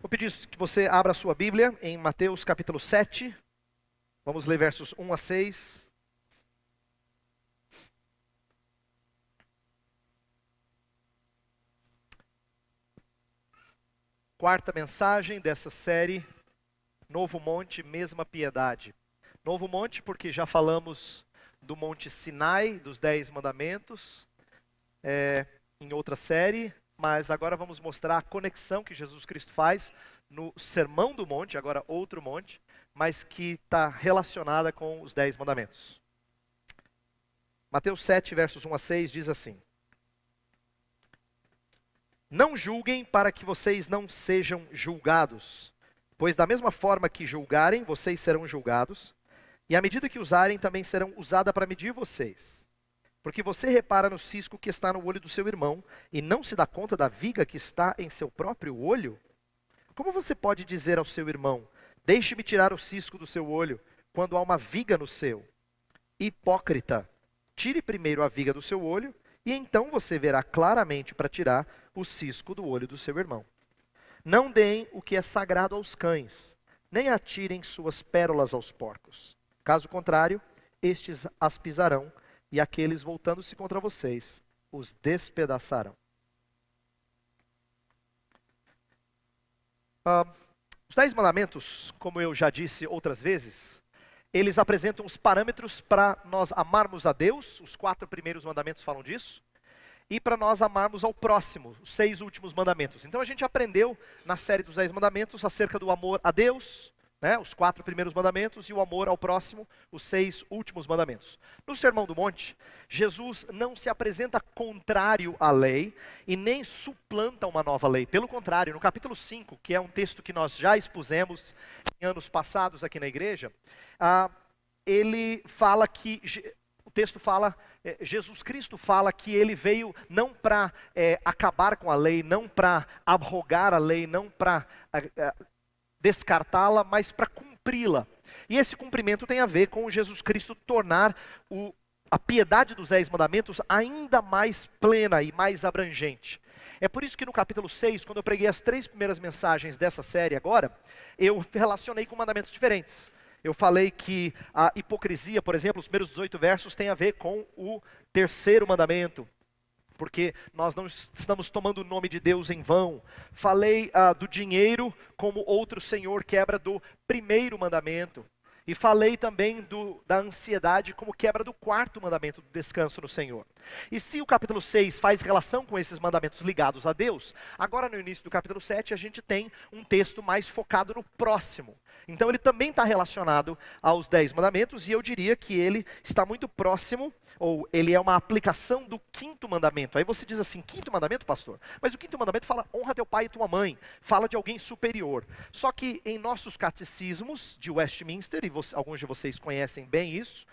Vou pedir que você abra a sua Bíblia em Mateus capítulo 7. Vamos ler versos 1 a 6. Quarta mensagem dessa série, Novo Monte, Mesma Piedade. Novo Monte porque já falamos do Monte Sinai, dos 10 mandamentos, em outra série. Mas agora vamos mostrar a conexão que Jesus Cristo faz no Sermão do Monte, agora outro monte, mas que está relacionada com os 10 mandamentos. Mateus 7, versos 1 a 6 diz assim: Não julguem para que vocês não sejam julgados, pois da mesma forma que julgarem, vocês serão julgados, e a medida que usarem também serão usada para medir vocês. Porque você repara no cisco que está no olho do seu irmão, e não se dá conta da viga que está em seu próprio olho? Como você pode dizer ao seu irmão, deixe-me tirar o cisco do seu olho, quando há uma viga no seu? Hipócrita, tire primeiro a viga do seu olho, e então você verá claramente para tirar o cisco do olho do seu irmão. Não deem o que é sagrado aos cães, nem atirem suas pérolas aos porcos. Caso contrário, estes as pisarão, e aqueles, voltando-se contra vocês, os despedaçarão. Os 10 mandamentos, como eu já disse outras vezes, eles apresentam os parâmetros para nós amarmos a Deus. Os 4 primeiros mandamentos falam disso. E para nós amarmos ao próximo, os 6 últimos mandamentos. Então a gente aprendeu na série dos 10 mandamentos acerca do amor a Deus, os 4 primeiros mandamentos, e o amor ao próximo, os 6 últimos mandamentos. No Sermão do Monte, Jesus não se apresenta contrário à lei e nem suplanta uma nova lei. Pelo contrário, no capítulo 5, que é um texto que nós já expusemos em anos passados aqui na igreja, ele fala que, o texto fala, Jesus Cristo fala que ele veio não para acabar com a lei, não para abrogar a lei, não para descartá-la, mas para cumpri-la. E esse cumprimento tem a ver com Jesus Cristo tornar a piedade dos 10 mandamentos ainda mais plena e mais abrangente. É por isso que no capítulo 6, quando eu preguei as 3 primeiras mensagens dessa série agora, eu relacionei com mandamentos diferentes. Eu falei que a hipocrisia, por exemplo, os primeiros 18 versos tem a ver com o 3º mandamento, porque nós não estamos tomando o nome de Deus em vão. Falei do dinheiro como outro senhor quebra do 1º mandamento. E falei também da ansiedade como quebra do 4º mandamento, do descanso no Senhor. E se o capítulo 6 faz relação com esses mandamentos ligados a Deus, agora no início do capítulo 7 a gente tem um texto mais focado no próximo. Então ele também está relacionado aos 10 mandamentos, e eu diria que ele está muito próximo, ou ele é uma aplicação do 5º mandamento. Aí você diz assim, 5º mandamento, pastor? Mas o 5º mandamento fala, honra teu pai e tua mãe, fala de alguém superior. Só que em nossos catecismos de Westminster, e alguns de vocês conhecem bem isso,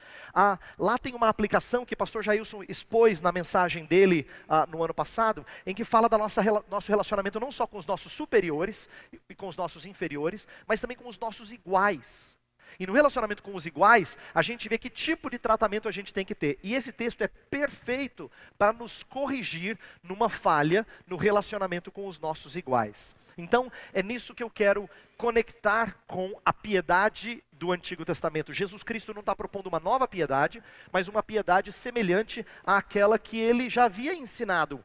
lá tem uma aplicação que o pastor Jailson expôs na mensagem dele no ano passado, em que fala do nosso relacionamento não só com os nossos superiores e com os nossos inferiores, mas também com os nossos iguais. E no relacionamento com os iguais, a gente vê que tipo de tratamento a gente tem que ter. E esse texto é perfeito para nos corrigir numa falha no relacionamento com os nossos iguais. Então, é nisso que eu quero conectar com a piedade do Antigo Testamento. Jesus Cristo não está propondo uma nova piedade, mas uma piedade semelhante àquela que ele já havia ensinado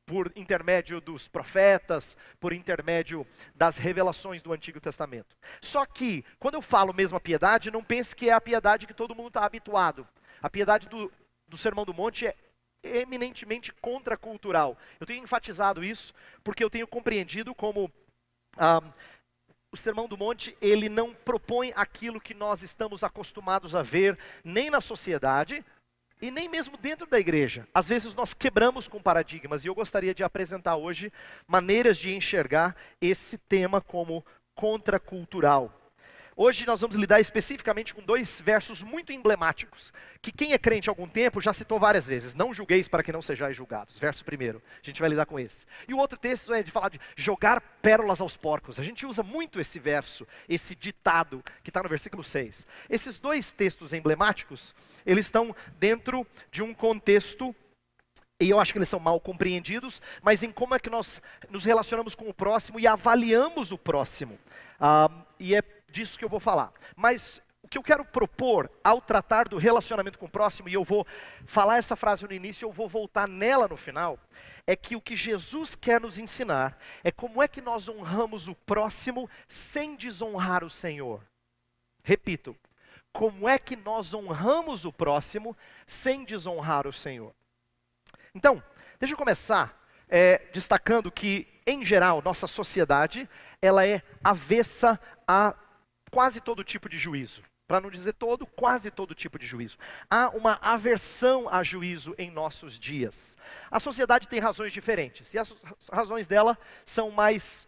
por intermédio dos profetas, por intermédio das revelações do Antigo Testamento. Só que, quando eu falo mesma piedade, não pense que é a piedade que todo mundo está habituado. A piedade do Sermão do Monte é eminentemente contracultural. Eu tenho enfatizado isso, porque eu tenho compreendido como o Sermão do Monte, ele não propõe aquilo que nós estamos acostumados a ver, nem na sociedade, e nem mesmo dentro da igreja. Às vezes nós quebramos com paradigmas, e eu gostaria de apresentar hoje maneiras de enxergar esse tema como contracultural. Hoje nós vamos lidar especificamente com 2 versos muito emblemáticos, que quem é crente há algum tempo já citou várias vezes. Não julgueis para que não sejais julgados. Verso 1º, a gente vai lidar com esse. E o outro texto é de falar de jogar pérolas aos porcos. A gente usa muito esse verso, esse ditado, que está no versículo 6. Esses 2 textos emblemáticos, eles estão dentro de um contexto E eu acho que eles são mal compreendidos, mas em como é que nós nos relacionamos com o próximo e avaliamos o próximo. E é disso que eu vou falar. Mas o que eu quero propor ao tratar do relacionamento com o próximo, e eu vou falar essa frase no início, eu vou voltar nela no final, é que o que Jesus quer nos ensinar é como é que nós honramos o próximo sem desonrar o Senhor. Repito, como é que nós honramos o próximo sem desonrar o Senhor? Então, deixa eu começar destacando que, em geral, nossa sociedade, ela é avessa a quase todo tipo de juízo. Para não dizer todo, quase todo tipo de juízo. Há uma aversão a juízo em nossos dias. A sociedade tem razões diferentes, e as razões dela são mais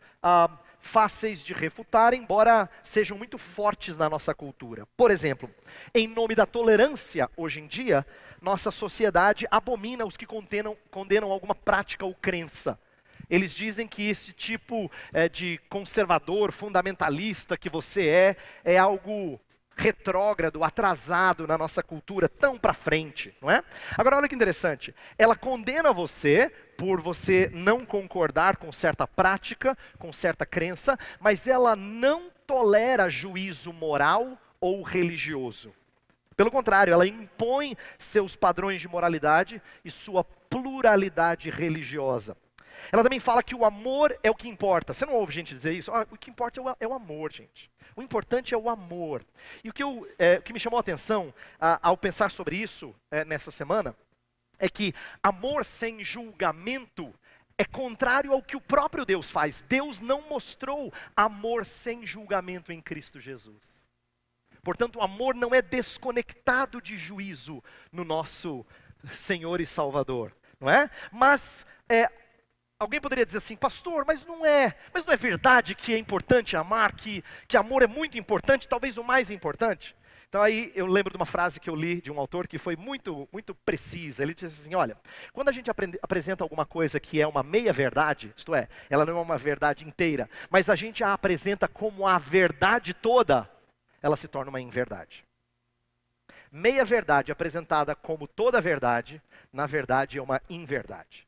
fáceis de refutar, embora sejam muito fortes na nossa cultura. Por exemplo, em nome da tolerância, hoje em dia, nossa sociedade abomina os que condenam alguma prática ou crença. Eles dizem que esse tipo de conservador, fundamentalista que você é algo retrógrado, atrasado na nossa cultura, tão para frente, não é? Agora olha que interessante, ela condena você por você não concordar com certa prática, com certa crença, mas ela não tolera juízo moral ou religioso. Pelo contrário, ela impõe seus padrões de moralidade e sua pluralidade religiosa. Ela também fala que o amor é o que importa. Você não ouve gente dizer isso? O que importa é o amor, gente. O importante é o amor. E o que me chamou a atenção ao pensar sobre isso nessa semana, é que amor sem julgamento é contrário ao que o próprio Deus faz. Deus não mostrou amor sem julgamento em Cristo Jesus. Portanto, o amor não é desconectado de juízo no nosso Senhor e Salvador, não é? Mas alguém poderia dizer assim, pastor, mas não é verdade que é importante amar, que amor é muito importante, talvez o mais importante? Então aí eu lembro de uma frase que eu li de um autor que foi muito, muito precisa. Ele disse assim, olha, quando a gente apresenta alguma coisa que é uma meia-verdade, isto é, ela não é uma verdade inteira, mas a gente a apresenta como a verdade toda, ela se torna uma inverdade. Meia-verdade apresentada como toda verdade, na verdade é uma inverdade.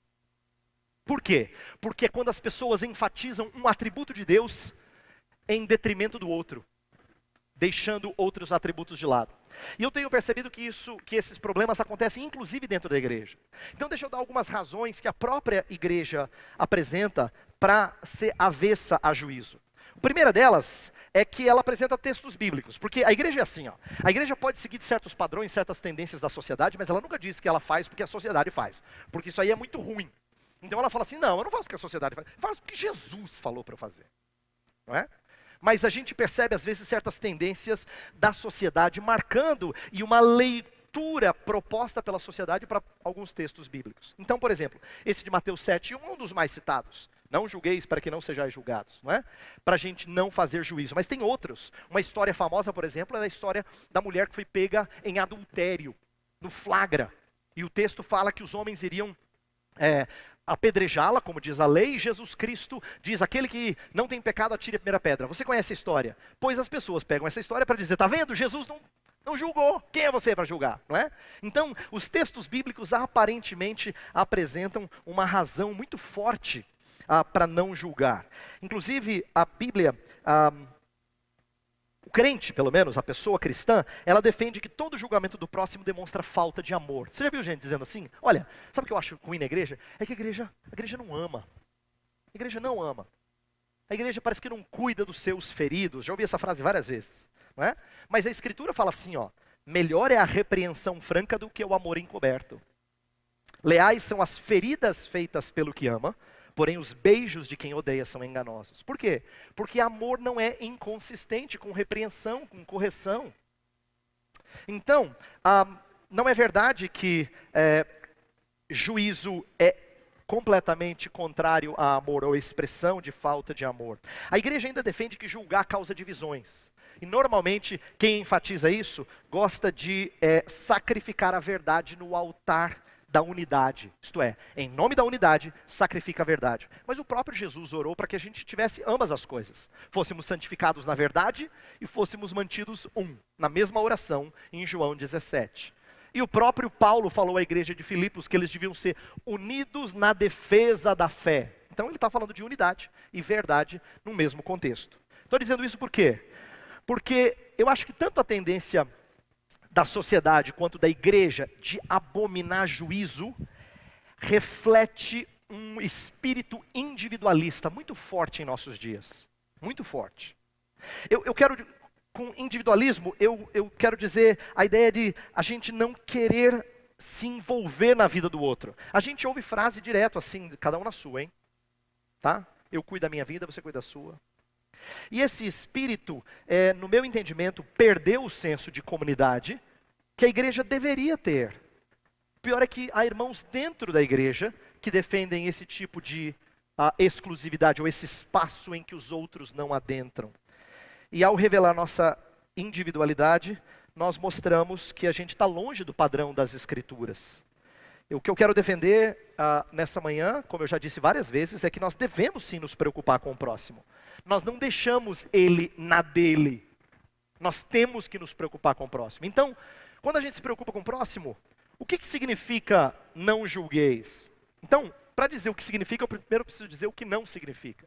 Por quê? Porque é quando as pessoas enfatizam um atributo de Deus em detrimento do outro, deixando outros atributos de lado. E eu tenho percebido que esses problemas acontecem inclusive dentro da igreja. Então deixa eu dar algumas razões que a própria igreja apresenta para ser avessa a juízo. A primeira delas é que ela apresenta textos bíblicos, porque a igreja é assim, a igreja pode seguir certos padrões, certas tendências da sociedade, mas ela nunca diz que ela faz porque a sociedade faz, porque isso aí é muito ruim. Então ela fala assim, não, eu não faço porque a sociedade faz, eu faço porque Jesus falou para eu fazer, não é? Mas a gente percebe às vezes certas tendências da sociedade marcando e uma leitura proposta pela sociedade para alguns textos bíblicos. Então, por exemplo, esse de Mateus 7, um dos mais citados, não julgueis para que não sejais julgados, não é? Para a gente não fazer juízo, mas tem outros. Uma história famosa, por exemplo, é a história da mulher que foi pega em adultério, no flagra, e o texto fala que os homens iriam apedrejá-la, como diz a lei, e Jesus Cristo diz, aquele que não tem pecado atire a primeira pedra. Você conhece a história? Pois as pessoas pegam essa história para dizer, tá vendo? Jesus não julgou, quem é você para julgar? Não é? Então, os textos bíblicos aparentemente apresentam uma razão muito forte para não julgar. Inclusive, a Bíblia, o crente, pelo menos, a pessoa cristã, ela defende que todo julgamento do próximo demonstra falta de amor. Você já viu gente dizendo assim? Olha, sabe o que eu acho ruim na igreja? É que a igreja não ama. A igreja não ama. A igreja parece que não cuida dos seus feridos. Já ouvi essa frase várias vezes, não é? Mas a Escritura fala assim, melhor é a repreensão franca do que o amor encoberto. Leais são as feridas feitas pelo que ama, porém os beijos de quem odeia são enganosos. Por quê? Porque amor não é inconsistente com repreensão, com correção. Então, não é verdade que juízo é completamente contrário a amor, ou expressão de falta de amor. A igreja ainda defende que julgar causa divisões. E normalmente, quem enfatiza isso, gosta de sacrificar a verdade no altar da unidade, isto é, em nome da unidade, sacrifica a verdade. Mas o próprio Jesus orou para que a gente tivesse ambas as coisas. Fôssemos santificados na verdade e fôssemos mantidos na mesma oração em João 17. E o próprio Paulo falou à igreja de Filipos que eles deviam ser unidos na defesa da fé. Então ele está falando de unidade e verdade no mesmo contexto. Estou dizendo isso por quê? Porque eu acho que tanto a tendência da sociedade quanto da igreja de abominar juízo reflete um espírito individualista muito forte em nossos dias. Muito forte. Eu quero, com individualismo, eu quero dizer a ideia de a gente não querer se envolver na vida do outro. A gente ouve frase direto assim, cada um na sua, hein? Tá? Eu cuido da minha vida, você cuida da sua. E esse espírito, no meu entendimento, perdeu o senso de comunidade que a igreja deveria ter. O pior é que há irmãos dentro da igreja que defendem esse tipo de exclusividade, ou esse espaço em que os outros não adentram. E ao revelar nossa individualidade, nós mostramos que a gente está longe do padrão das Escrituras. O que eu quero defender nessa manhã, como eu já disse várias vezes, é que nós devemos sim nos preocupar com o próximo. Nós não deixamos ele na dele. Nós temos que nos preocupar com o próximo. Então, quando a gente se preocupa com o próximo, o que significa não julgueis? Então, para dizer o que significa, eu primeiro preciso dizer o que não significa.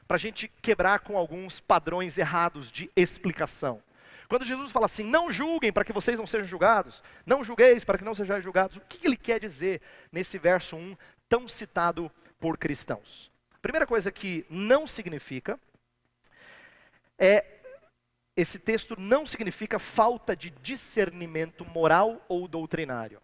Para a gente quebrar com alguns padrões errados de explicação. Quando Jesus fala assim, não julguem para que vocês não sejam julgados, não julgueis para que não sejam julgados, o que ele quer dizer nesse verso 1, tão citado por cristãos? A primeira coisa que não significa esse texto não significa falta de discernimento moral ou doutrinário.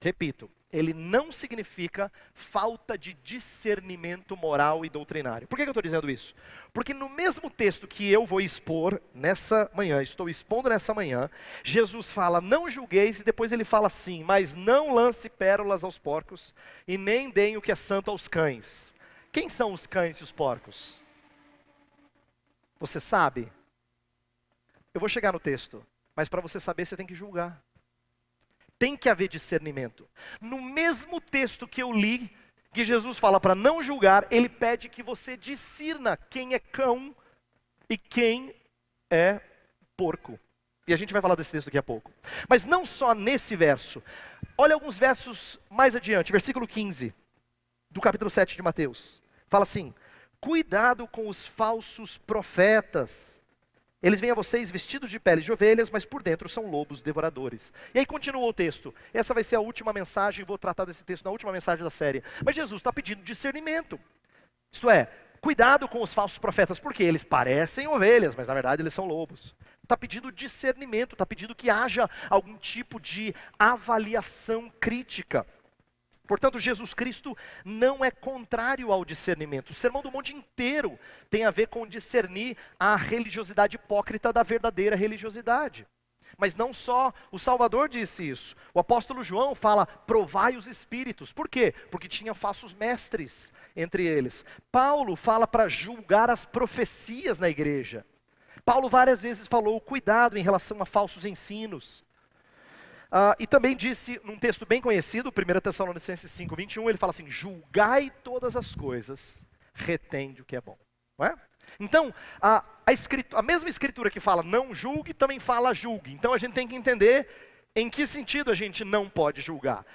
Repito, ele não significa falta de discernimento moral e doutrinário. Por que eu estou dizendo isso? Porque no mesmo texto que eu vou expor nessa manhã, estou expondo nessa manhã, Jesus fala, não julgueis, e depois ele fala assim, mas não lance pérolas aos porcos, e nem deem o que é santo aos cães. Quem são os cães e os porcos? Você sabe? Eu vou chegar no texto, mas para você saber você tem que julgar. Tem que haver discernimento. No mesmo texto que eu li, que Jesus fala para não julgar, ele pede que você discirna quem é cão e quem é porco. E a gente vai falar desse texto daqui a pouco. Mas não só nesse verso. Olha alguns versos mais adiante, versículo 15, do capítulo 7 de Mateus. Fala assim, cuidado com os falsos profetas. Eles vêm a vocês vestidos de peles de ovelhas, mas por dentro são lobos devoradores. E aí continua o texto. Essa vai ser a última mensagem, vou tratar desse texto na última mensagem da série. Mas Jesus está pedindo discernimento. Isto é, cuidado com os falsos profetas, porque eles parecem ovelhas, mas na verdade eles são lobos. Está pedindo discernimento, está pedindo que haja algum tipo de avaliação crítica. Portanto, Jesus Cristo não é contrário ao discernimento. O Sermão do Monte inteiro tem a ver com discernir a religiosidade hipócrita da verdadeira religiosidade. Mas não só o Salvador disse isso. O apóstolo João fala, provai os espíritos. Por quê? Porque tinha falsos mestres entre eles. Paulo fala para julgar as profecias na igreja. Paulo várias vezes falou, cuidado em relação a falsos ensinos. E também disse, num texto bem conhecido, 1 Tessalonicenses 5, 21, ele fala assim, julgai todas as coisas, retende o que é bom. Não é? Então, a mesma escritura que fala não julgue, também fala julgue. Então a gente tem que entender em que sentido a gente não pode julgar.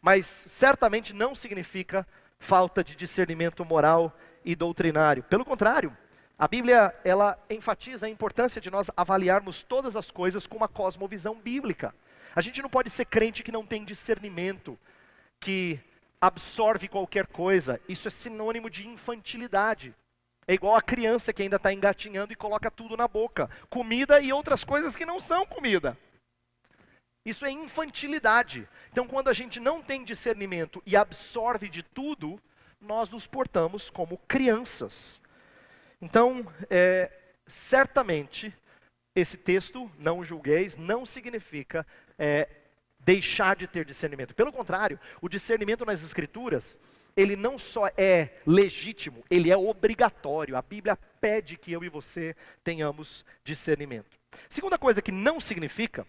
Mas certamente não significa falta de discernimento moral e doutrinário. Pelo contrário, a Bíblia ela enfatiza a importância de nós avaliarmos todas as coisas com uma cosmovisão bíblica. A gente não pode ser crente que não tem discernimento, que absorve qualquer coisa. Isso é sinônimo de infantilidade. É igual a criança que ainda está engatinhando e coloca tudo na boca. Comida e outras coisas que não são comida. Isso é infantilidade. Então quando a gente não tem discernimento e absorve de tudo, nós nos portamos como crianças. Então, certamente, esse texto, não julgueis, não significa deixar de ter discernimento. Pelo contrário, o discernimento nas Escrituras, ele não só é legítimo, ele é obrigatório. A Bíblia pede que eu e você tenhamos discernimento. Segunda coisa que não significa,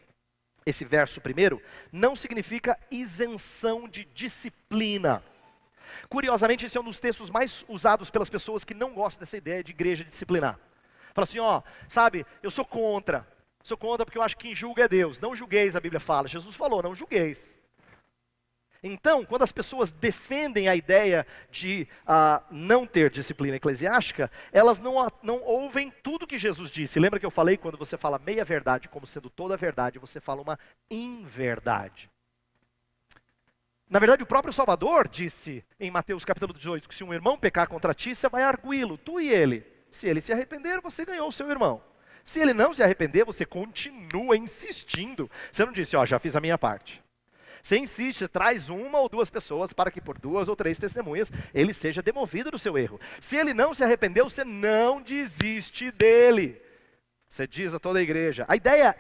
esse verso primeiro, não significa isenção de disciplina. Curiosamente, esse é um dos textos mais usados pelas pessoas que não gostam dessa ideia de igreja disciplinar. Fala assim, sabe, eu sou contra. Sou contra porque eu acho que quem julga é Deus. Não julgueis, a Bíblia fala. Jesus falou, não julgueis. Então, quando as pessoas defendem a ideia de não ter disciplina eclesiástica, elas não ouvem tudo que Jesus disse. Lembra que eu falei, quando você fala meia verdade como sendo toda a verdade, você fala uma inverdade. Na verdade, o próprio Salvador disse em Mateus capítulo 18, que se um irmão pecar contra ti, você vai arguí-lo, tu e ele. Se ele se arrepender, você ganhou o seu irmão. Se ele não se arrepender, você continua insistindo. Você não disse, já fiz a minha parte. Você insiste, traz uma ou duas pessoas para que por 2 ou 3 testemunhas ele seja demovido do seu erro. Se ele não se arrependeu, você não desiste dele. Você diz a toda a igreja. A ideia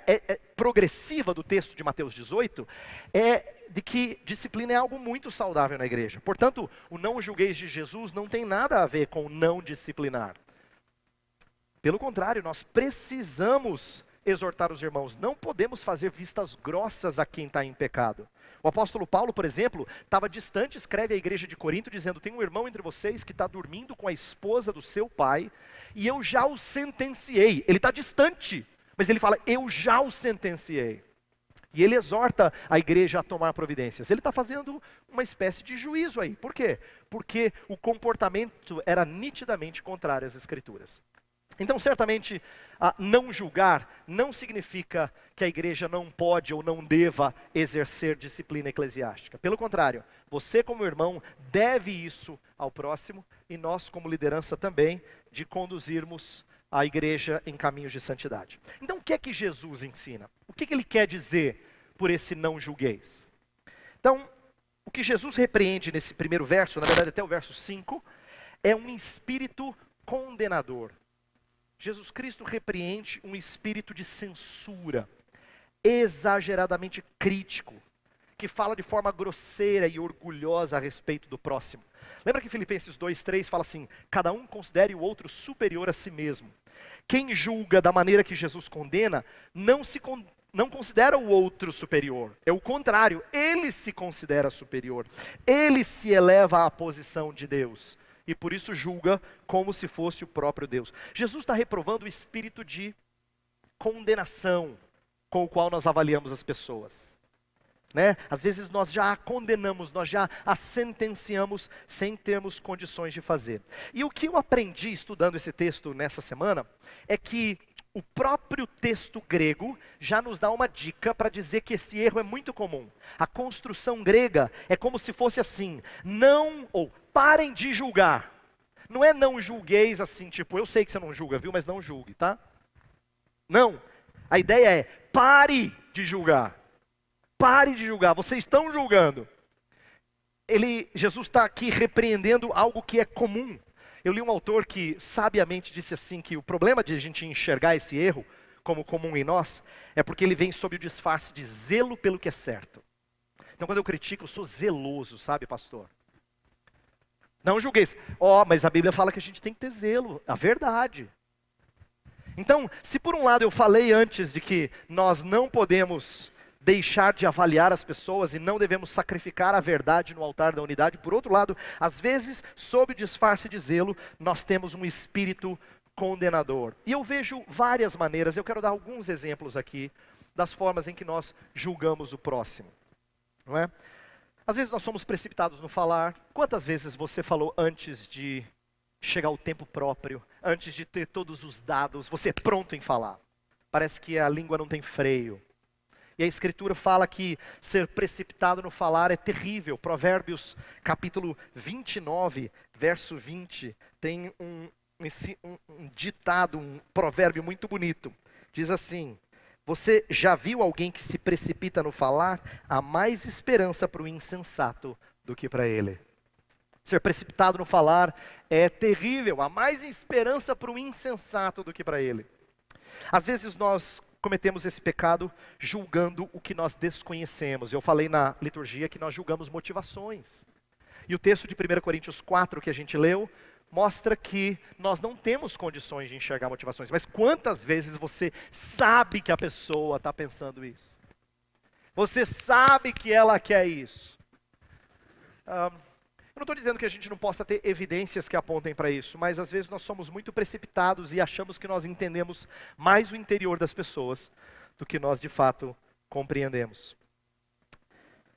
progressiva do texto de Mateus 18 é de que disciplina é algo muito saudável na igreja. Portanto, o não julgueis de Jesus não tem nada a ver com não disciplinar. Pelo contrário, nós precisamos exortar os irmãos. Não podemos fazer vistas grossas a quem está em pecado. O apóstolo Paulo, por exemplo, estava distante, escreve à igreja de Corinto, dizendo, tem um irmão entre vocês que está dormindo com a esposa do seu pai, e eu já o sentenciei. Ele está distante, mas ele fala, eu já o sentenciei. E ele exorta a igreja a tomar providências. Ele está fazendo uma espécie de juízo aí. Por quê? Porque o comportamento era nitidamente contrário às Escrituras. Então, certamente, não julgar não significa que a igreja não pode ou não deva exercer disciplina eclesiástica. Pelo contrário, você como irmão deve isso ao próximo e nós como liderança também de conduzirmos a igreja em caminhos de santidade. Então, o que é que Jesus ensina? O que ele quer dizer por esse não julgueis? Então, o que Jesus repreende nesse primeiro verso, na verdade até o verso 5, é um espírito condenador. Jesus Cristo repreende um espírito de censura, exageradamente crítico, que fala de forma grosseira e orgulhosa a respeito do próximo. Lembra que Filipenses 2:3 fala assim, cada um considere o outro superior a si mesmo. Quem julga da maneira que Jesus condena, não considera o outro superior. É o contrário, ele se considera superior. Ele se eleva à posição de Deus. E por isso julga como se fosse o próprio Deus. Jesus está reprovando o espírito de condenação com o qual nós avaliamos as pessoas. Às vezes nós já a condenamos, nós já a sentenciamos sem termos condições de fazer. E o que eu aprendi estudando esse texto nessa semana é que o próprio texto grego já nos dá uma dica para dizer que esse erro é muito comum. A construção grega é como se fosse assim, parem de julgar. Não é não julgueis assim, tipo, eu sei que você não julga, viu, mas não julgue, tá? Não, a ideia é, pare de julgar. Pare de julgar, vocês estão julgando. Jesus está aqui repreendendo algo que é comum. Eu li um autor que sabiamente disse assim, que o problema de a gente enxergar esse erro como comum em nós, é porque ele vem sob o disfarce de zelo pelo que é certo. Então quando eu critico, eu sou zeloso, sabe, pastor? Não julgueis. Mas a Bíblia fala que a gente tem que ter zelo, a verdade. Então, se por um lado eu falei antes de que nós não podemos deixar de avaliar as pessoas e não devemos sacrificar a verdade no altar da unidade, por outro lado, às vezes, sob disfarce de zelo, nós temos um espírito condenador. E eu vejo várias maneiras, eu quero dar alguns exemplos aqui, das formas em que nós julgamos o próximo. Não é? Às vezes nós somos precipitados no falar. Quantas vezes você falou antes de chegar o tempo próprio, antes de ter todos os dados, você é pronto em falar? Parece que a língua não tem freio. E a Escritura fala que ser precipitado no falar é terrível. Provérbios capítulo 29, verso 20, tem um ditado, um provérbio muito bonito. Diz assim, você já viu alguém que se precipita no falar? Há mais esperança para o insensato do que para ele. Ser precipitado no falar é terrível. Há mais esperança para o insensato do que para ele. Às vezes nós cometemos esse pecado julgando o que nós desconhecemos. Eu falei na liturgia que nós julgamos motivações. E o texto de 1 Coríntios 4 que a gente leu, mostra que nós não temos condições de enxergar motivações. Mas quantas vezes você sabe que a pessoa está pensando isso? Você sabe que ela quer isso. Eu não estou dizendo que a gente não possa ter evidências que apontem para isso, mas às vezes nós somos muito precipitados e achamos que nós entendemos mais o interior das pessoas do que nós de fato compreendemos.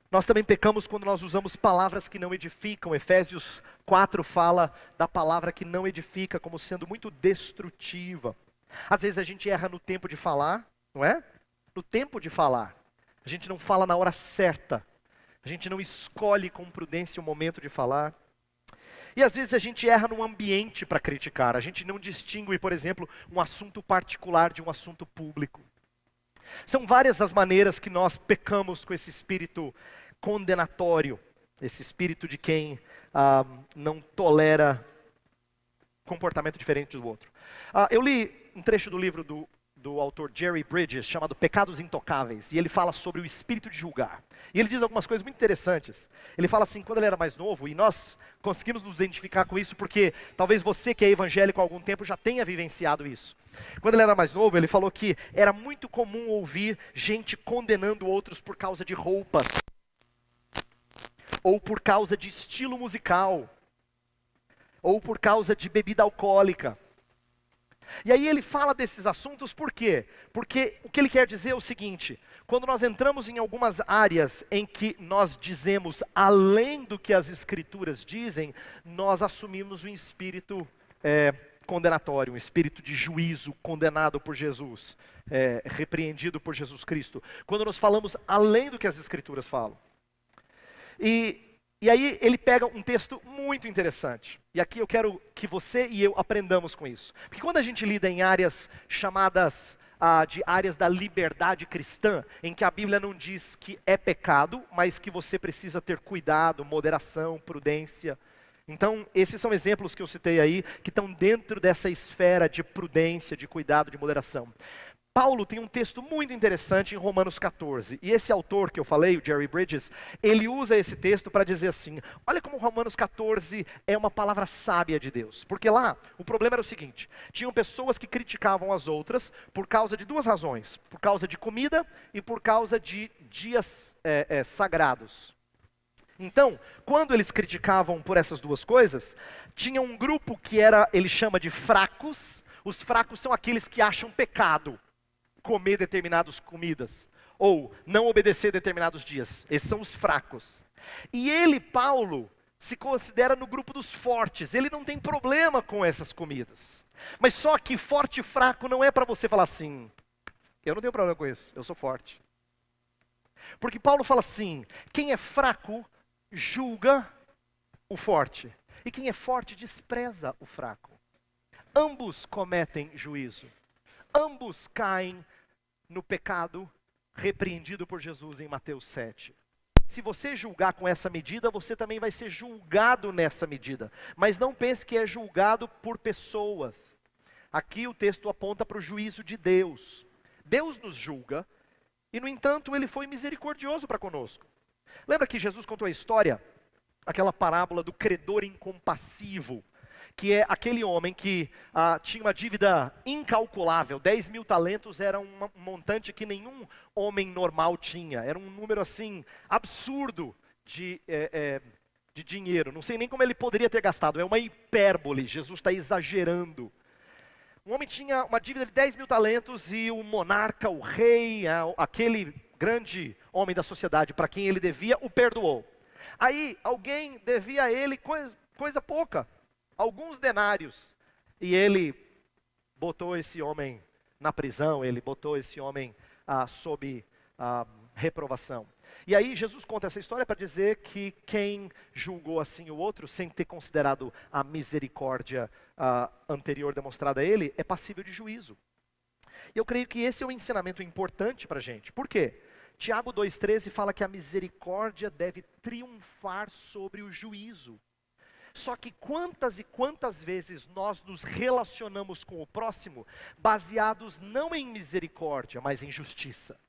Nós também pecamos quando nós usamos palavras que não edificam. Efésios 4 fala da palavra que não edifica como sendo muito destrutiva. Às vezes a gente erra no tempo de falar, não é? No tempo de falar. A gente não fala na hora certa. A gente não escolhe com prudência o momento de falar. E às vezes a gente erra no ambiente para criticar. A gente não distingue, por exemplo, um assunto particular de um assunto público. São várias as maneiras que nós pecamos com esse espírito condenatório, esse espírito de quem não tolera comportamento diferente do outro. Eu li um trecho do livro do autor Jerry Bridges, chamado Pecados Intocáveis, e ele fala sobre o espírito de julgar. E ele diz algumas coisas muito interessantes. Ele fala assim, quando ele era mais novo, e nós conseguimos nos identificar com isso, porque talvez você que é evangélico há algum tempo já tenha vivenciado isso. Quando ele era mais novo, ele falou que era muito comum ouvir gente condenando outros por causa de roupas, ou por causa de estilo musical, ou por causa de bebida alcoólica. E aí ele fala desses assuntos por quê? Porque o que ele quer dizer é o seguinte: quando nós entramos em algumas áreas em que nós dizemos além do que as escrituras dizem, nós assumimos um espírito condenatório, um espírito de juízo condenado por Jesus, repreendido por Jesus Cristo. Quando nós falamos além do que as escrituras falam. E aí ele pega um texto muito interessante. E aqui eu quero que você e eu aprendamos com isso. Porque quando a gente lida em áreas chamadas de áreas da liberdade cristã, em que a Bíblia não diz que é pecado, mas que você precisa ter cuidado, moderação, prudência. Então, esses são exemplos que eu citei aí, que estão dentro dessa esfera de prudência, de cuidado, de moderação. Paulo tem um texto muito interessante em Romanos 14, e esse autor que eu falei, o Jerry Bridges, ele usa esse texto para dizer assim, olha como Romanos 14 é uma palavra sábia de Deus, porque lá o problema era o seguinte, tinham pessoas que criticavam as outras por causa de duas razões, por causa de comida e por causa de dias sagrados. Então, quando eles criticavam por essas duas coisas, tinha um grupo que ele chama de fracos. Os fracos são aqueles que acham pecado comer determinadas comidas, ou não obedecer determinados dias. Esses são os fracos. E ele, Paulo, se considera no grupo dos fortes. Ele não tem problema com essas comidas. Mas só que forte e fraco não é para você falar assim, eu não tenho problema com isso, eu sou forte. Porque Paulo fala assim, quem é fraco julga o forte, e quem é forte despreza o fraco. Ambos cometem juízo. Ambos caem no pecado repreendido por Jesus em Mateus 7. Se você julgar com essa medida, você também vai ser julgado nessa medida. Mas não pense que é julgado por pessoas. Aqui o texto aponta para o juízo de Deus. Deus nos julga e, no entanto, Ele foi misericordioso para conosco. Lembra que Jesus contou a história, aquela parábola do credor incompassivo, que é aquele homem que tinha uma dívida incalculável. 10 mil talentos era um montante que nenhum homem normal tinha. Era um número assim, absurdo de dinheiro. Não sei nem como ele poderia ter gastado. É uma hipérbole, Jesus está exagerando. Um homem tinha uma dívida de 10 mil talentos e o monarca, o rei, aquele grande homem da sociedade para quem ele devia, o perdoou. Aí alguém devia a ele coisa pouca, alguns denários, e ele botou esse homem na prisão, ele botou esse homem sob reprovação. E aí Jesus conta essa história para dizer que quem julgou assim o outro, sem ter considerado a misericórdia anterior demonstrada a ele, é passível de juízo. E eu creio que esse é um ensinamento importante para a gente. Por quê? Tiago 2,13 fala que a misericórdia deve triunfar sobre o juízo. Só que quantas e quantas vezes nós nos relacionamos com o próximo baseados não em misericórdia, mas em justiça.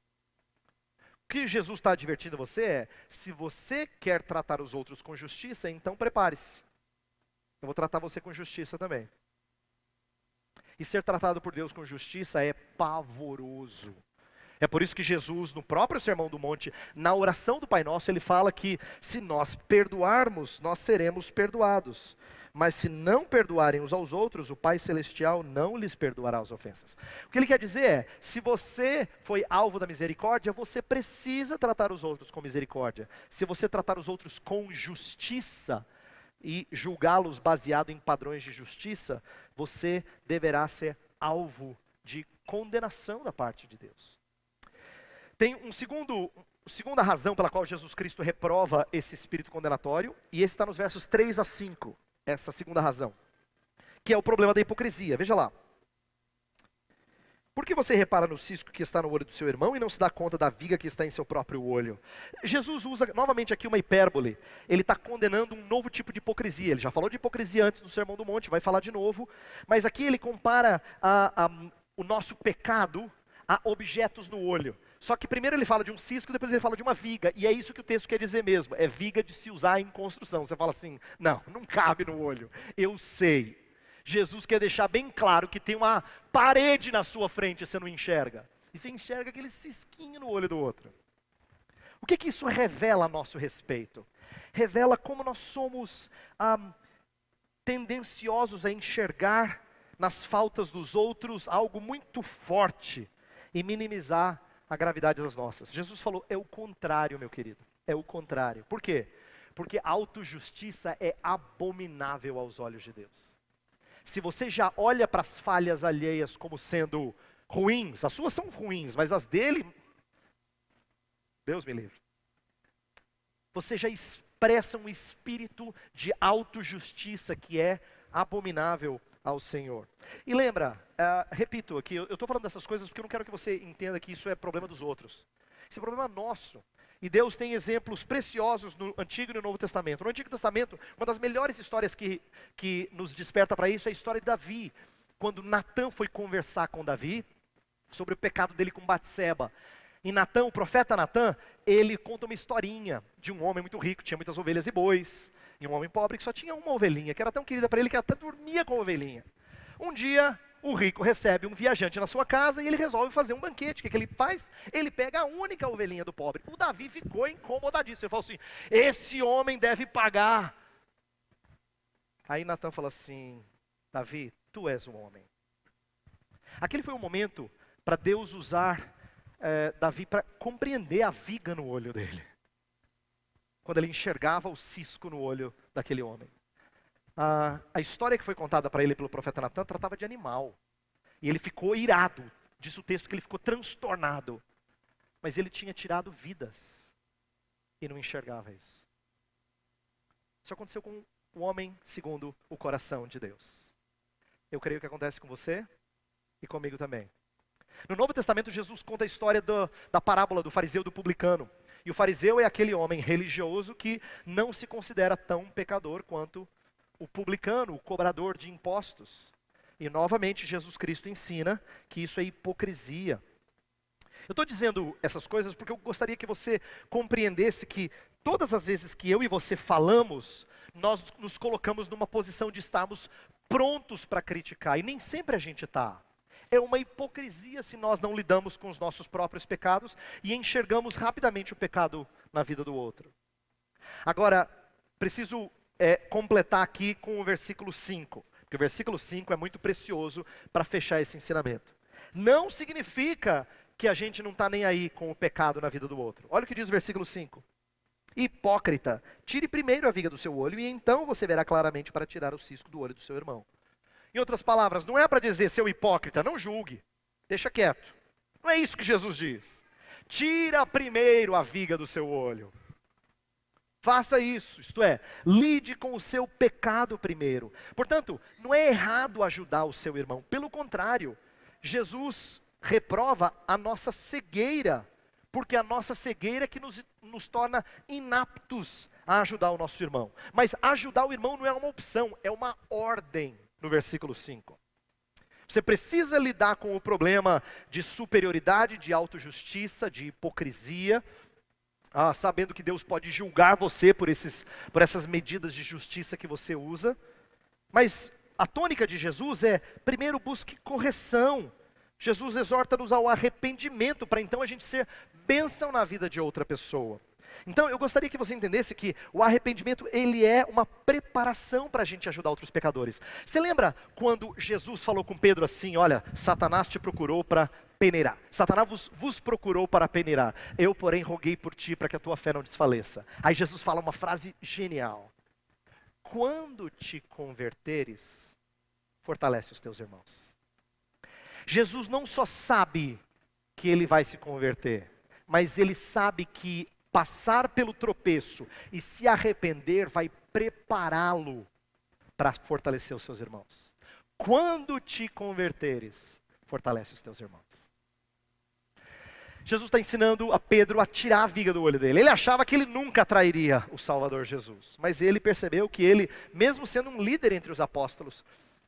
O que Jesus está advertindo você é, se você quer tratar os outros com justiça, então prepare-se. Eu vou tratar você com justiça também. E ser tratado por Deus com justiça é pavoroso. É por isso que Jesus, no próprio Sermão do Monte, na oração do Pai Nosso, ele fala que se nós perdoarmos, nós seremos perdoados. Mas se não perdoarem uns aos outros, o Pai Celestial não lhes perdoará as ofensas. O que ele quer dizer é, se você foi alvo da misericórdia, você precisa tratar os outros com misericórdia. Se você tratar os outros com justiça e julgá-los baseado em padrões de justiça, você deverá ser alvo de condenação da parte de Deus. Tem segunda razão pela qual Jesus Cristo reprova esse espírito condenatório, e esse está nos versos 3 a 5, essa segunda razão, que é o problema da hipocrisia. Veja lá. Por que você repara no cisco que está no olho do seu irmão e não se dá conta da viga que está em seu próprio olho? Jesus usa novamente aqui uma hipérbole. Ele está condenando um novo tipo de hipocrisia. Ele já falou de hipocrisia antes no Sermão do Monte, vai falar de novo. Mas aqui ele compara o nosso pecado a objetos no olho. Só que primeiro ele fala de um cisco, depois ele fala de uma viga. E é isso que o texto quer dizer mesmo. É viga de se usar em construção. Você fala assim, não cabe no olho. Eu sei. Jesus quer deixar bem claro que tem uma parede na sua frente e você não enxerga. E você enxerga aquele cisquinho no olho do outro. O que isso revela a nosso respeito? Revela como nós somos tendenciosos a enxergar nas faltas dos outros algo muito forte e minimizar a gravidade das nossas. Jesus falou, é o contrário, meu querido. É o contrário. Por quê? Porque a autojustiça é abominável aos olhos de Deus. Se você já olha para as falhas alheias como sendo ruins, as suas são ruins, mas as dele, Deus me livre. Você já expressa um espírito de autojustiça que é abominável ao Senhor. E lembra, repito aqui, eu estou falando dessas coisas porque eu não quero que você entenda que isso é problema dos outros. Isso é problema nosso. E Deus tem exemplos preciosos no Antigo e no Novo Testamento. No Antigo Testamento, uma das melhores histórias que nos desperta para isso é a história de Davi. Quando Natã foi conversar com Davi sobre o pecado dele com Batseba. E Natã, o profeta Natã, ele conta uma historinha de um homem muito rico, tinha muitas ovelhas e bois. E um homem pobre que só tinha uma ovelhinha, que era tão querida para ele que até dormia com a ovelhinha. Um dia, o rico recebe um viajante na sua casa e ele resolve fazer um banquete. O que ele faz? Ele pega a única ovelhinha do pobre. O Davi ficou incomodadíssimo. Ele falou assim, esse homem deve pagar. Aí Natã fala assim, Davi, tu és um homem. Aquele foi um momento para Deus usar Davi para compreender a viga no olho dele. Quando ele enxergava o cisco no olho daquele homem. A história que foi contada para ele pelo profeta Natã tratava de animal. E ele ficou irado. Diz o texto que ele ficou transtornado. Mas ele tinha tirado vidas. E não enxergava isso. Isso aconteceu com o homem segundo o coração de Deus. Eu creio que acontece com você e comigo também. No Novo Testamento, Jesus conta a história da parábola do fariseu e do publicano. E o fariseu é aquele homem religioso que não se considera tão pecador quanto o publicano, o cobrador de impostos. E novamente Jesus Cristo ensina que isso é hipocrisia. Eu estou dizendo essas coisas porque eu gostaria que você compreendesse que todas as vezes que eu e você falamos, nós nos colocamos numa posição de estarmos prontos para criticar. E nem sempre a gente está. É uma hipocrisia se nós não lidamos com os nossos próprios pecados e enxergamos rapidamente o pecado na vida do outro. Agora, preciso completar aqui com o versículo 5, porque o versículo 5 é muito precioso para fechar esse ensinamento. Não significa que a gente não está nem aí com o pecado na vida do outro. Olha o que diz o versículo 5. Hipócrita, tire primeiro a viga do seu olho e então você verá claramente para tirar o cisco do olho do seu irmão. Em outras palavras, não é para dizer, seu hipócrita, não julgue, deixa quieto. Não é isso que Jesus diz. Tira primeiro a viga do seu olho. Faça isso, isto é, lide com o seu pecado primeiro. Portanto, não é errado ajudar o seu irmão. Pelo contrário, Jesus reprova a nossa cegueira. Porque a nossa cegueira é que nos torna inaptos a ajudar o nosso irmão. Mas ajudar o irmão não é uma opção, é uma ordem. No versículo 5. Você precisa lidar com o problema de superioridade, de autojustiça, de hipocrisia, sabendo que Deus pode julgar você por essas medidas de justiça que você usa. Mas a tônica de Jesus é, primeiro busque correção Jesus exorta-nos ao arrependimento, para então a gente ser bênção na vida de outra pessoa. Então eu gostaria que você entendesse que o arrependimento, ele é uma preparação para a gente ajudar outros pecadores. Você lembra quando Jesus falou com Pedro assim, olha, Satanás te procurou para peneirar. Satanás vos procurou para peneirar. Eu, porém, roguei por ti para que a tua fé não desfaleça. Aí Jesus fala uma frase genial. Quando te converteres, fortalece os teus irmãos. Jesus não só sabe que ele vai se converter, mas ele sabe que passar pelo tropeço e se arrepender vai prepará-lo para fortalecer os seus irmãos. Quando te converteres, fortalece os teus irmãos. Jesus está ensinando a Pedro a tirar a viga do olho dele. Ele achava que ele nunca trairia o Salvador Jesus, mas ele percebeu que ele, mesmo sendo um líder entre os apóstolos,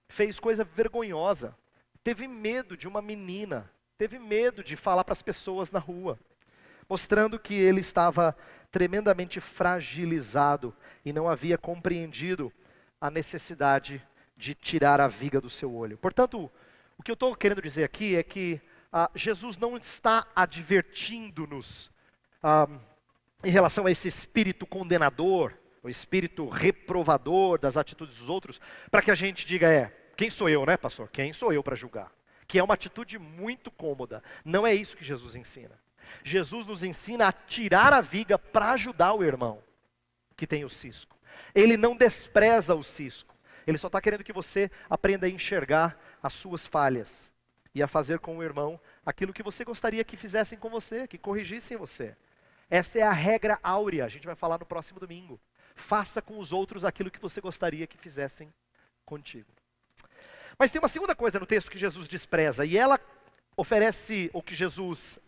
fez coisa vergonhosa. Teve medo de uma menina, teve medo de falar para as pessoas na rua, mostrando que ele estava tremendamente fragilizado e não havia compreendido a necessidade de tirar a viga do seu olho. Portanto, o que eu estou querendo dizer aqui é que Jesus não está advertindo-nos em relação a esse espírito condenador, o espírito reprovador das atitudes dos outros, para que a gente diga, quem sou eu, né, pastor? Quem sou eu para julgar? Que é uma atitude muito cômoda. Não é isso que Jesus ensina. Jesus nos ensina a tirar a viga para ajudar o irmão que tem o cisco. Ele não despreza o cisco. Ele só está querendo que você aprenda a enxergar as suas falhas e a fazer com o irmão aquilo que você gostaria que fizessem com você, que corrigissem você. Essa é a regra áurea, a gente vai falar no próximo domingo. Faça com os outros aquilo que você gostaria que fizessem contigo. Mas tem uma segunda coisa no texto que Jesus despreza, e ela oferece o que Jesus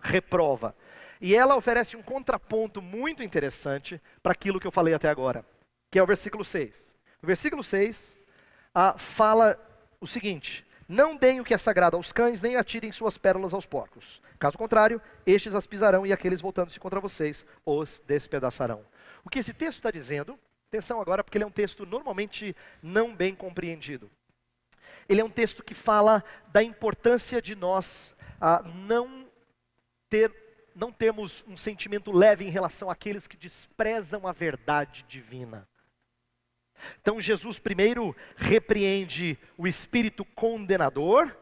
reprova. E ela oferece um contraponto muito interessante para aquilo que eu falei até agora, que é o versículo 6. O versículo 6 fala o seguinte: não deem o que é sagrado aos cães, nem atirem suas pérolas aos porcos. Caso contrário, estes as pisarão e aqueles voltando-se contra vocês os despedaçarão. O que esse texto está dizendo, atenção agora, porque ele é um texto normalmente não bem compreendido. Ele é um texto que fala da importância de nós não termos um sentimento leve em relação àqueles que desprezam a verdade divina. Então Jesus primeiro repreende o espírito condenador,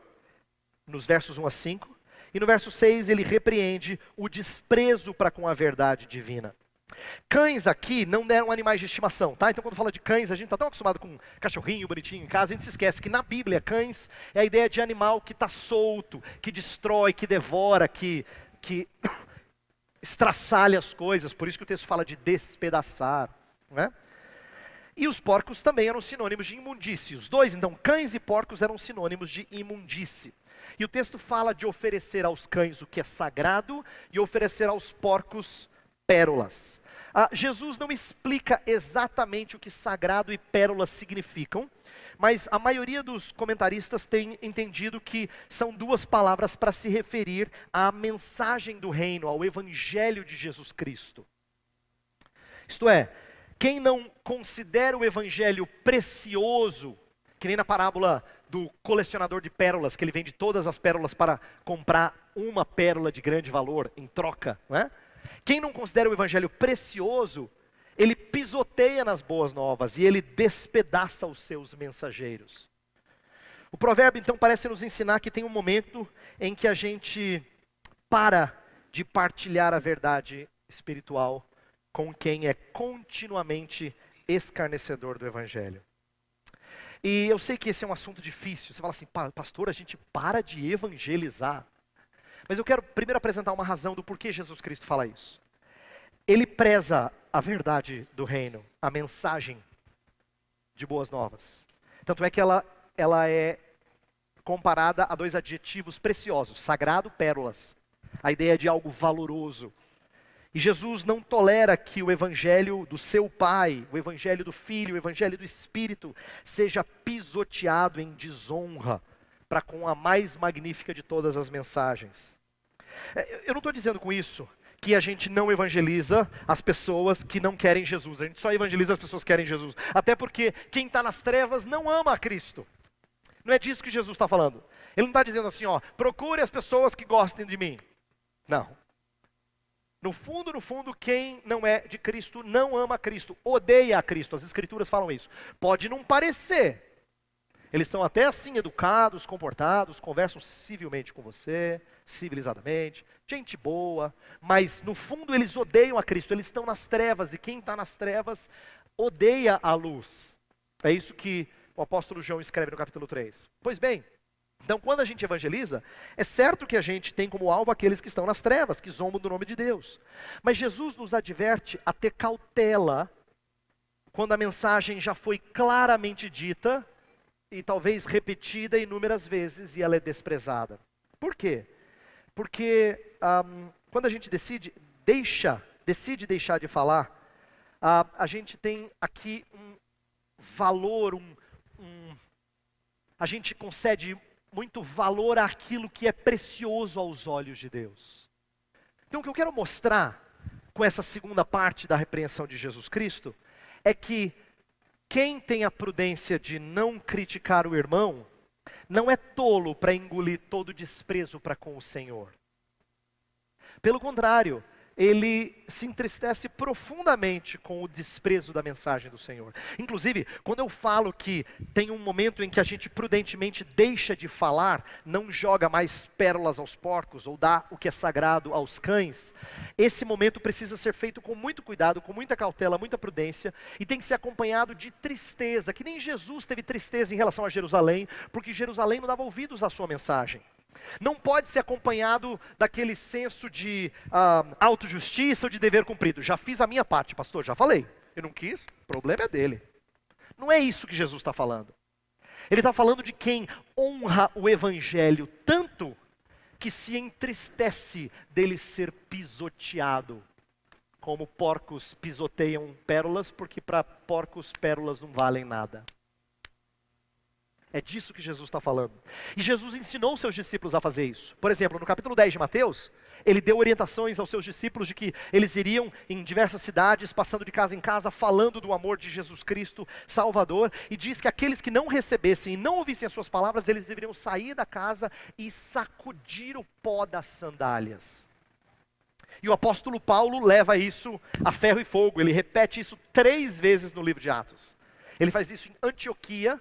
nos versos 1 a 5, e no verso 6 ele repreende o desprezo para com a verdade divina. Cães aqui não eram animais de estimação, tá? Então quando fala de cães, a gente está tão acostumado com cachorrinho bonitinho em casa, a gente se esquece que na Bíblia, cães é a ideia de animal que está solto, que destrói, que devora, que estraçalha as coisas, por isso que o texto fala de despedaçar, né? E os porcos também eram sinônimos de imundície. Os dois, então, cães e porcos eram sinônimos de imundície. E o texto fala de oferecer aos cães o que é sagrado e oferecer aos porcos pérolas. Jesus não explica exatamente o que sagrado e pérolas significam, mas a maioria dos comentaristas tem entendido que são duas palavras para se referir à mensagem do reino, ao evangelho de Jesus Cristo. Isto é, quem não considera o evangelho precioso, que nem na parábola do colecionador de pérolas, que ele vende todas as pérolas para comprar uma pérola de grande valor em troca, não é? Quem não considera o evangelho precioso, ele pisoteia nas boas novas e ele despedaça os seus mensageiros. O provérbio então parece nos ensinar que tem um momento em que a gente para de partilhar a verdade espiritual com quem é continuamente escarnecedor do evangelho. E eu sei que esse é um assunto difícil. Você fala assim, pastor, a gente para de evangelizar. Mas eu quero primeiro apresentar uma razão do porquê Jesus Cristo fala isso. Ele preza a verdade do reino, a mensagem de boas novas. Tanto é que ela é comparada a dois adjetivos preciosos, sagrado, pérolas. A ideia de algo valoroso. E Jesus não tolera que o evangelho do seu Pai, o evangelho do Filho, o evangelho do Espírito, seja pisoteado em desonra para com a mais magnífica de todas as mensagens. Eu não estou dizendo com isso que a gente não evangeliza as pessoas que não querem Jesus. A gente só evangeliza as pessoas que querem Jesus. Até porque quem está nas trevas não ama a Cristo. Não é disso que Jesus está falando. Ele não está dizendo assim, ó, procure as pessoas que gostem de mim. Não. No fundo, quem não é de Cristo não ama Cristo, odeia a Cristo. As Escrituras falam isso. Pode não parecer. Eles estão até assim educados, comportados, conversam civilmente com você, civilizadamente, gente boa, mas no fundo eles odeiam a Cristo, eles estão nas trevas, e quem está nas trevas odeia a luz. É isso que o apóstolo João escreve no capítulo 3. Pois bem, então quando a gente evangeliza, é certo que a gente tem como alvo aqueles que estão nas trevas, que zombam do nome de Deus. Mas Jesus nos adverte a ter cautela quando a mensagem já foi claramente dita, e talvez repetida inúmeras vezes, e ela é desprezada. Por quê? Porque quando a gente decide deixar de falar, a gente tem aqui um valor, a gente concede muito valor àquilo que é precioso aos olhos de Deus. Então o que eu quero mostrar com essa segunda parte da repreensão de Jesus Cristo, é que quem tem a prudência de não criticar o irmão, não é tolo para engolir todo desprezo para com o Senhor. Pelo contrário, ele se entristece profundamente com o desprezo da mensagem do Senhor. Inclusive, quando eu falo que tem um momento em que a gente prudentemente deixa de falar, não joga mais pérolas aos porcos, ou dá o que é sagrado aos cães, esse momento precisa ser feito com muito cuidado, com muita cautela, muita prudência, e tem que ser acompanhado de tristeza, que nem Jesus teve tristeza em relação a Jerusalém, porque Jerusalém não dava ouvidos à sua mensagem. Não pode ser acompanhado daquele senso de autojustiça ou de dever cumprido. Já fiz a minha parte, pastor, já falei. Eu não quis, o problema é dele. Não é isso que Jesus está falando. Ele está falando de quem honra o evangelho tanto que se entristece dele ser pisoteado. Como porcos pisoteiam pérolas, porque para porcos pérolas não valem nada. É disso que Jesus está falando. E Jesus ensinou seus discípulos a fazer isso. Por exemplo, no capítulo 10 de Mateus, ele deu orientações aos seus discípulos de que eles iriam em diversas cidades, passando de casa em casa, falando do amor de Jesus Cristo, Salvador, e diz que aqueles que não recebessem e não ouvissem as suas palavras, eles deveriam sair da casa e sacudir o pó das sandálias. E o apóstolo Paulo leva isso a ferro e fogo, ele repete isso 3 vezes no livro de Atos. Ele faz isso em Antioquia,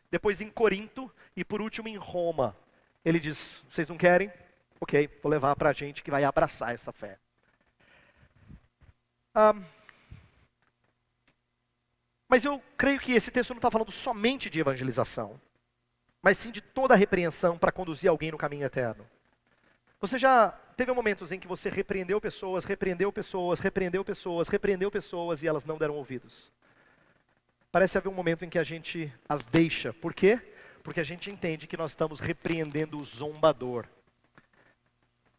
depois em Corinto e por último em Roma. Ele diz, vocês não querem? Ok, vou levar para a gente que vai abraçar essa fé. Mas eu creio que esse texto não está falando somente de evangelização, mas sim de toda a repreensão para conduzir alguém no caminho eterno. Você já teve momentos em que você repreendeu pessoas e elas não deram ouvidos? Parece haver um momento em que a gente as deixa. Por quê? Porque a gente entende que nós estamos repreendendo o zombador.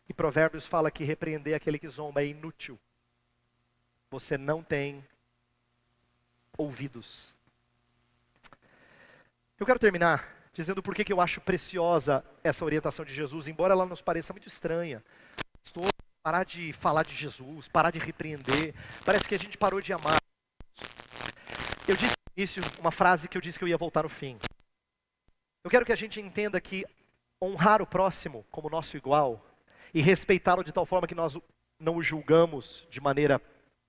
E Provérbios fala que repreender aquele que zomba é inútil. Você não tem ouvidos. Eu quero terminar dizendo por que eu acho preciosa essa orientação de Jesus, embora ela nos pareça muito estranha. Pastor, parar de falar de Jesus, parar de repreender. Parece que a gente parou de amar. Eu disse no início uma frase que eu disse que eu ia voltar no fim. Eu quero que a gente entenda que honrar o próximo como nosso igual e respeitá-lo de tal forma que nós não o julgamos de maneira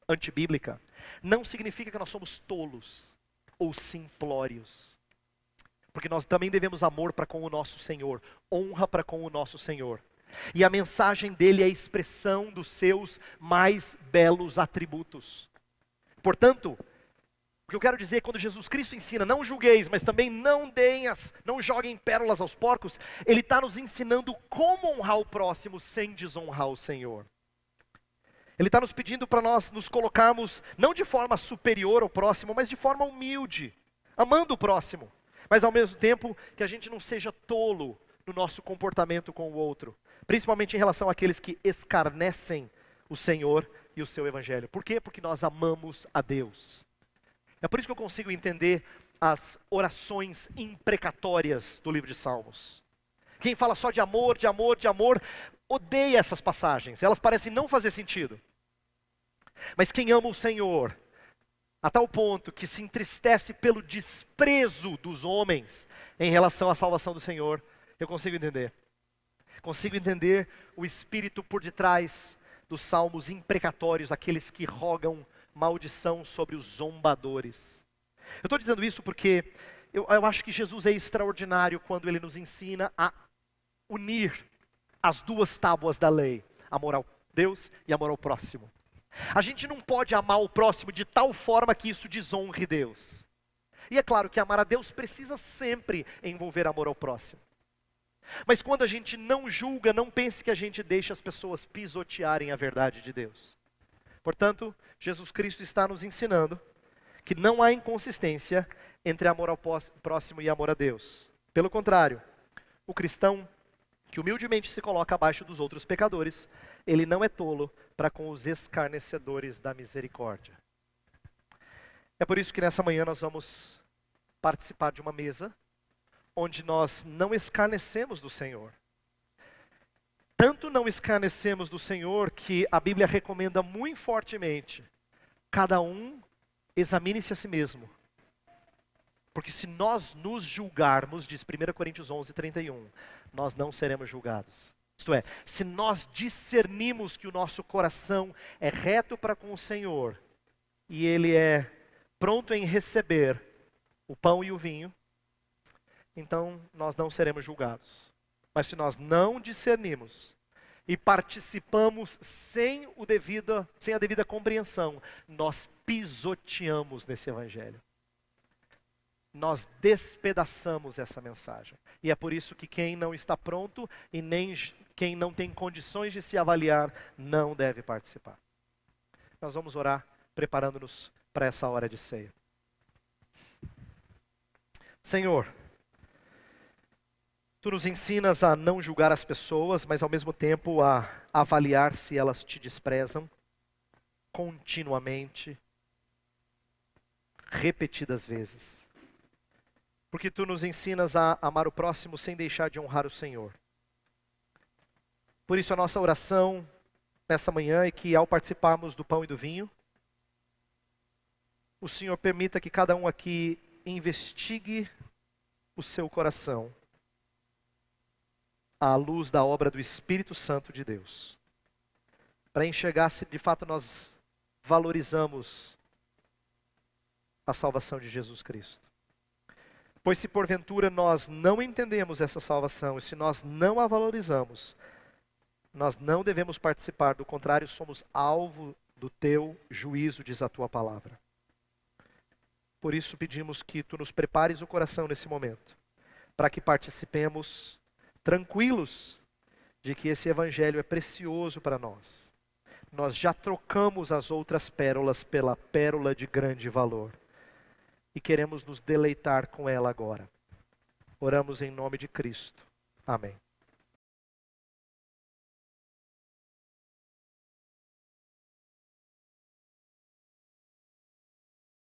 antibíblica, não significa que nós somos tolos ou simplórios. Porque nós também devemos amor para com o nosso Senhor, honra para com o nosso Senhor. E a mensagem dele é a expressão dos seus mais belos atributos. Portanto, o que eu quero dizer, quando Jesus Cristo ensina, não julgueis, mas também não joguem pérolas aos porcos, ele está nos ensinando como honrar o próximo sem desonrar o Senhor. Ele está nos pedindo para nós nos colocarmos, não de forma superior ao próximo, mas de forma humilde, amando o próximo, mas ao mesmo tempo que a gente não seja tolo no nosso comportamento com o outro, principalmente em relação àqueles que escarnecem o Senhor e o seu Evangelho. Por quê? Porque nós amamos a Deus. É por isso que eu consigo entender as orações imprecatórias do livro de Salmos. Quem fala só de amor, odeia essas passagens. Elas parecem não fazer sentido. Mas quem ama o Senhor a tal ponto que se entristece pelo desprezo dos homens em relação à salvação do Senhor, eu consigo entender. Consigo entender o espírito por detrás dos salmos imprecatórios, aqueles que rogam maldição sobre os zombadores. Eu estou dizendo isso porque eu acho que Jesus é extraordinário quando ele nos ensina a unir as duas tábuas da lei, amor ao Deus e amor ao próximo. A gente não pode amar o próximo de tal forma que isso desonre Deus. E é claro que amar a Deus precisa sempre envolver amor ao próximo. Mas quando a gente não julga, não pense que a gente deixa as pessoas pisotearem a verdade de Deus. Portanto, Jesus Cristo está nos ensinando que não há inconsistência entre amor ao próximo e amor a Deus. Pelo contrário, o cristão que humildemente se coloca abaixo dos outros pecadores, ele não é tolo para com os escarnecedores da misericórdia. É por isso que nessa manhã nós vamos participar de uma mesa onde nós não escarnecemos do Senhor. Tanto não escarnecemos do Senhor que a Bíblia recomenda muito fortemente: cada um examine-se a si mesmo. Porque se nós nos julgarmos, diz 1 Coríntios 11:31, nós não seremos julgados. Isto é, se nós discernimos que o nosso coração é reto para com o Senhor, e Ele é pronto em receber o pão e o vinho, então nós não seremos julgados. Mas se nós não discernimos e participamos sem a devida compreensão, nós pisoteamos nesse evangelho. Nós despedaçamos essa mensagem. E é por isso que quem não está pronto e nem quem não tem condições de se avaliar não deve participar. Nós vamos orar preparando-nos para essa hora de ceia. Senhor, Tu nos ensinas a não julgar as pessoas, mas ao mesmo tempo a avaliar se elas te desprezam continuamente, repetidas vezes. Porque Tu nos ensinas a amar o próximo sem deixar de honrar o Senhor. Por isso a nossa oração nessa manhã é que ao participarmos do pão e do vinho, o Senhor permita que cada um aqui investigue o seu coração à luz da obra do Espírito Santo de Deus, para enxergar se de fato nós valorizamos a salvação de Jesus Cristo. Pois se porventura nós não entendemos essa salvação, e se nós não a valorizamos, nós não devemos participar, do contrário, somos alvo do Teu juízo, diz a Tua palavra. Por isso pedimos que Tu nos prepares o coração nesse momento, para que participemos tranquilos de que esse evangelho é precioso para nós. Nós já trocamos as outras pérolas pela pérola de grande valor. E queremos nos deleitar com ela agora. Oramos em nome de Cristo. Amém.